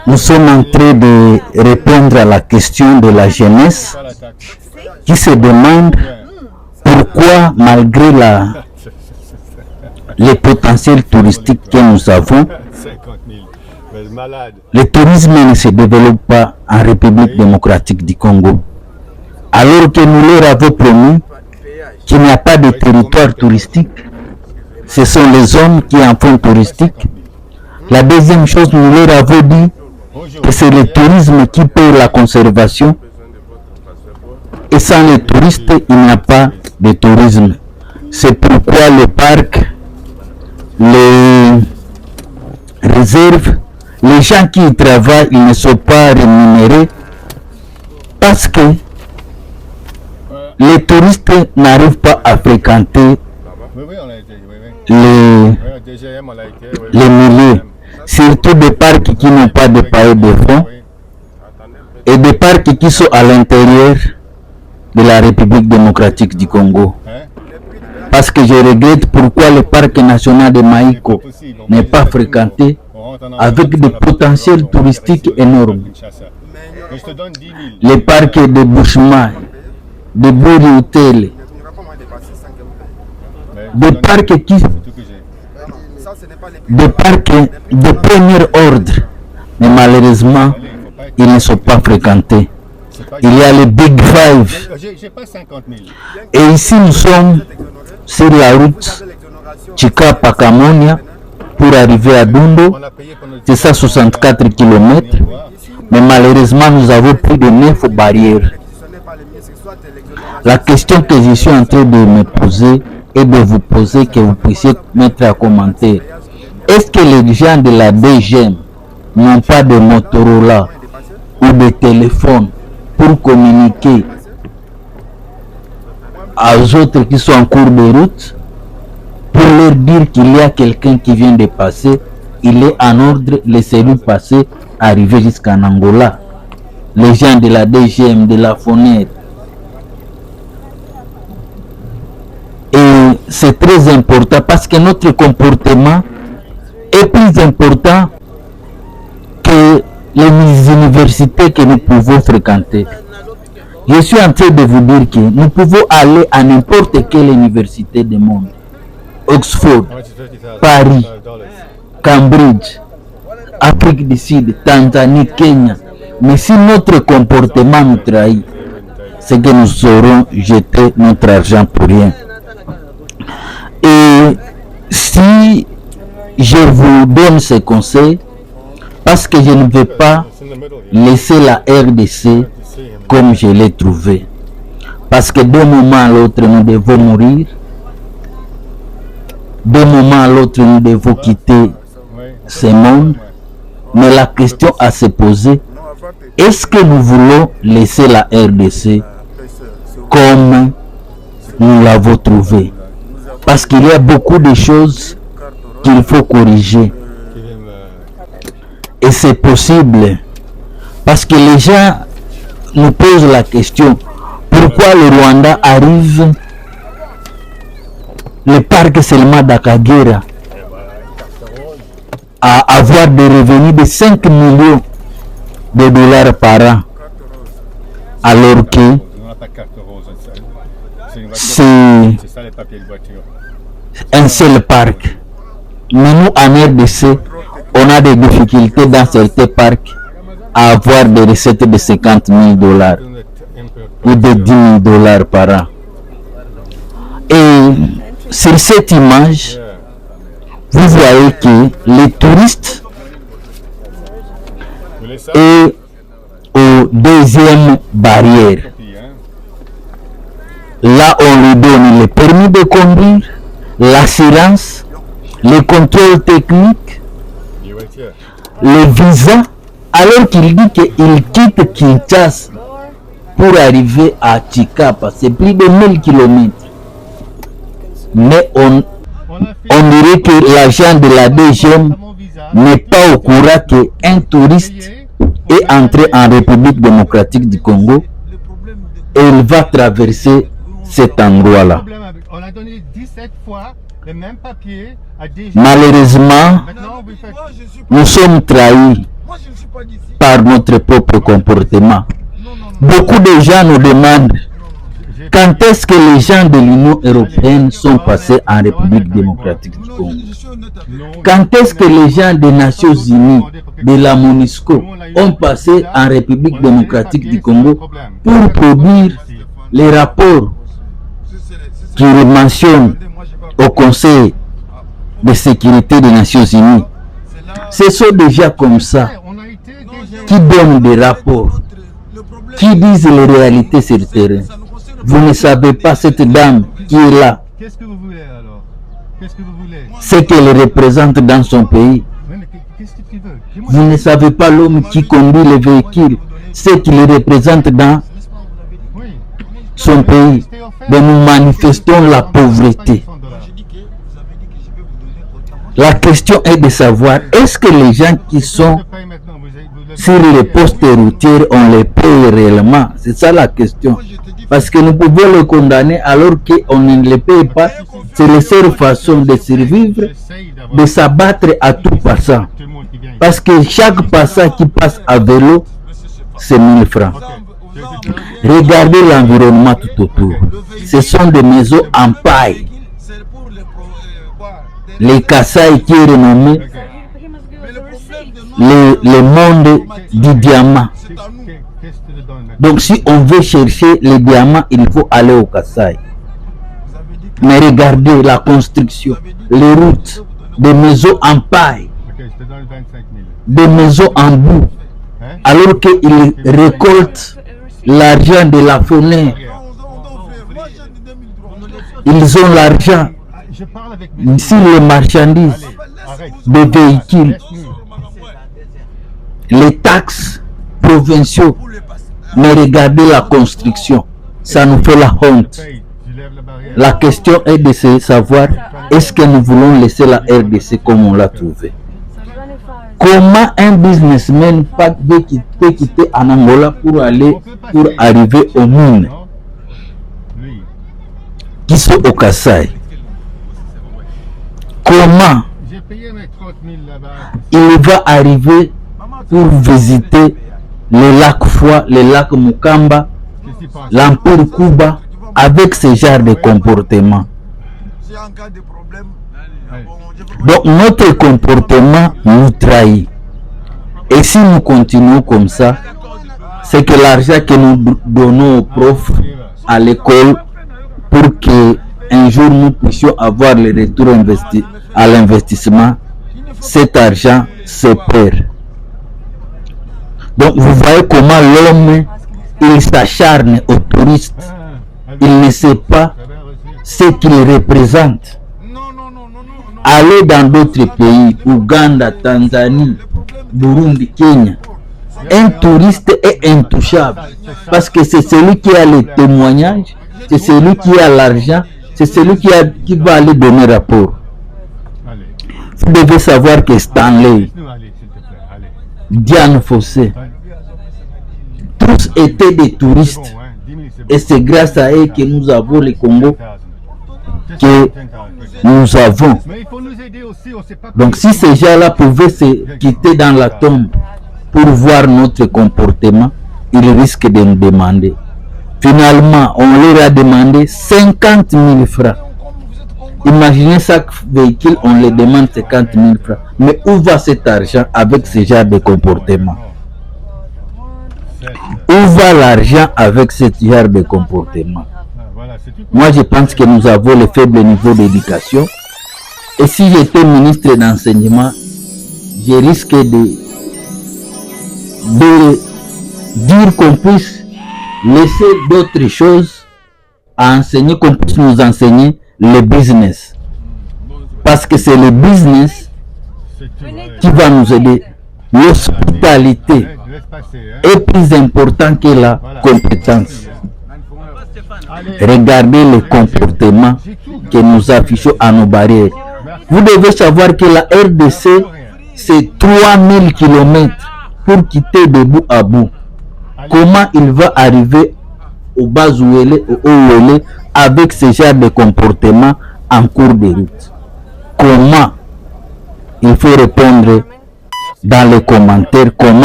nous sommes en train de répondre à la question de la jeunesse qui se demande pourquoi, malgré les potentiels touristiques que nous avons, le tourisme ne se développe pas en République démocratique du Congo. Alors que nous leur avons promis qu'il n'y a pas de territoire touristique, ce sont les hommes qui en font touristique. La deuxième chose, nous leur avons dit que c'est le tourisme qui paye la conservation. Et sans les touristes, il n'y a pas de tourisme. C'est pourquoi le parc, les réserves, les gens qui y travaillent, ils ne sont pas rémunérés parce que les touristes n'arrivent pas à fréquenter les milieux, surtout des parcs qui n'ont pas de pailles de fond et des parcs qui sont à l'intérieur de la République démocratique du Congo. Parce que je regrette pourquoi le parc national de Maïko n'est pas fréquenté avec des potentiels touristiques énormes. Les parcs de Bushma, de Bouri-Hotel, des parcs de premier ordre, mais malheureusement, ils ne sont pas fréquentés. Il y a les Big Five. Et ici, nous sommes sur la route Chika-Pakamonia pour arriver à Dundo. C'est ça, 64 km. Mais malheureusement, nous avons plus de 9 barrières. La question que je suis en train de me poser et de vous poser, que vous puissiez mettre à commentaire. Est-ce que les gens de la DGM n'ont pas de Motorola ou de téléphone pour communiquer aux autres qui sont en cours de route, pour leur dire qu'il y a quelqu'un qui vient de passer, il est en ordre, laissez-le passer, arriver jusqu'en Angola. Les gens de la DGM, de la FONER. Et c'est très important parce que notre comportement est plus important que les universités que nous pouvons fréquenter. Je suis en train de vous dire que nous pouvons aller à n'importe quelle université du monde. Oxford, Paris, Cambridge, Afrique du Sud, Tanzanie, Kenya. Mais si notre comportement nous trahit, c'est que nous saurons jeter notre argent pour rien. Et si je vous donne ces conseils, parce que je ne veux pas laisser la RDC comme je l'ai trouvé. Parce que d'un moment à l'autre, nous devons mourir. D'un moment à l'autre, nous devons quitter ce monde. Mais la question à se poser, est-ce que nous voulons laisser la RDC comme nous l'avons trouvée? Parce qu'il y a beaucoup de choses qu'il faut corriger. Et c'est possible. Parce que les gens nous posent la question, pourquoi le Rwanda arrive le parc seulement d'Akagera à avoir des revenus de 5 millions de dollars par an, alors que c'est un seul parc. Mais nous, en RDC, on a des difficultés dans certains parcs à avoir des recettes de 50 000 dollars ou de 10 000 dollars par an. Et sur cette image, vous voyez que les touristes est au deuxième barrière. Là, on lui donne le permis de conduire, l'assurance, le contrôle technique, le visa, alors qu'il dit qu'il quitte Kinshasa pour arriver à Chikapa. C'est plus de 1000 km. Mais on dirait que l'agent de la DGM n'est pas au courant qu'un touriste est entré en République démocratique du Congo et il va traverser cet endroit-là. Malheureusement, nous sommes trahis. par notre propre comportement. Beaucoup de gens nous demandent quand est-ce que les gens de l'Union européenne sont passés en République démocratique du Congo. Quand est-ce que les gens des Nations Unies, de la MONUSCO, ont passé en République démocratique du Congo pour produire les rapports qui mentionnent au Conseil de sécurité des Nations Unies. Ce sont déjà comme ça qui donnent des rapports, qui disent les réalités sur le terrain. Vous ne savez pas cette dame qui est là. Qu'est-ce que vous voulez alors? Qu'est-ce que vous voulez? Ce qu'elle représente dans son pays. Qu'est-ce que tu veux? Vous ne savez pas l'homme qui conduit les véhicules, ce qu'il représente dans son pays. Donc nous manifestons la pauvreté. La question est de savoir, est-ce que les gens qui sont sur les postes routiers, on les paye réellement? C'est ça la question. Parce que nous pouvons le condamner alors qu'on ne le paye pas. C'est la seule façon de survivre, de s'abattre à tout passant. Parce que chaque passant qui passe à vélo, c'est 1000 francs. Regardez l'environnement tout autour. Ce sont des maisons en paille. Les Kasaï qui est renommé le monde du diamant. Donc si on veut chercher les diamants, il faut aller au Kasaï. Mais regardez la construction, les routes, des maisons en paille, des maisons en boue, alors qu'ils récoltent l'argent de la fenêtre. Ils ont l'argent sur les marchandises, des véhicules, les taxes provinciaux. Mais regardez la construction, ça nous fait la honte. La question est de savoir, est-ce que nous voulons laisser la RDC comme on l'a trouvé? Comment un businessman peut quitter en Angola pour arriver aux mines qui sont au Kasaï? Comment il va arriver pour visiter le lac Foix, le lac Mukamba, l'Empire Cuba, avec ce genre de comportement? Donc notre comportement nous trahit. Et si nous continuons comme ça, c'est que l'argent que nous donnons aux profs à l'école pour que un jour nous puissions avoir le retour à l'investissement, cet argent se perd. Donc vous voyez comment l'homme, il s'acharne aux touristes. Il ne sait pas ce qu'il représente. Aller dans d'autres pays, Ouganda, Tanzanie, Burundi, Kenya, un touriste est intouchable parce que c'est celui qui a les témoignages, c'est celui qui a l'argent, c'est celui qui va aller donner rapport. Vous devez savoir que Stanley, Diane Fossé, tous étaient des touristes. Et c'est grâce à eux que nous avons le Congo que nous avons. Donc si ces gens-là pouvaient se quitter dans la tombe pour voir notre comportement, ils risquent de nous demander. Finalement, on leur a demandé 50 000 francs. Imaginez chaque véhicule, on les demande 50 000 francs. Mais où va cet argent avec ce genre de comportement? Où va l'argent avec ce genre de comportement? Moi, je pense que nous avons le faible niveau d'éducation. Et si j'étais ministre d'enseignement, je risque de dire qu'on puisse laisser d'autres choses à enseigner, qu'on puisse nous enseigner le business. Parce que c'est le business qui va nous aider. L'hospitalité est plus important que la compétence. Regardez le comportement que nous affichons à nos barrières. Vous devez savoir que la RDC, c'est 3000 km pour quitter de bout à bout. Comment il va arriver au Bazouélé, au Ouélé, avec ce genre de comportement en cours de route? Comment? Il faut répondre dans les commentaires comment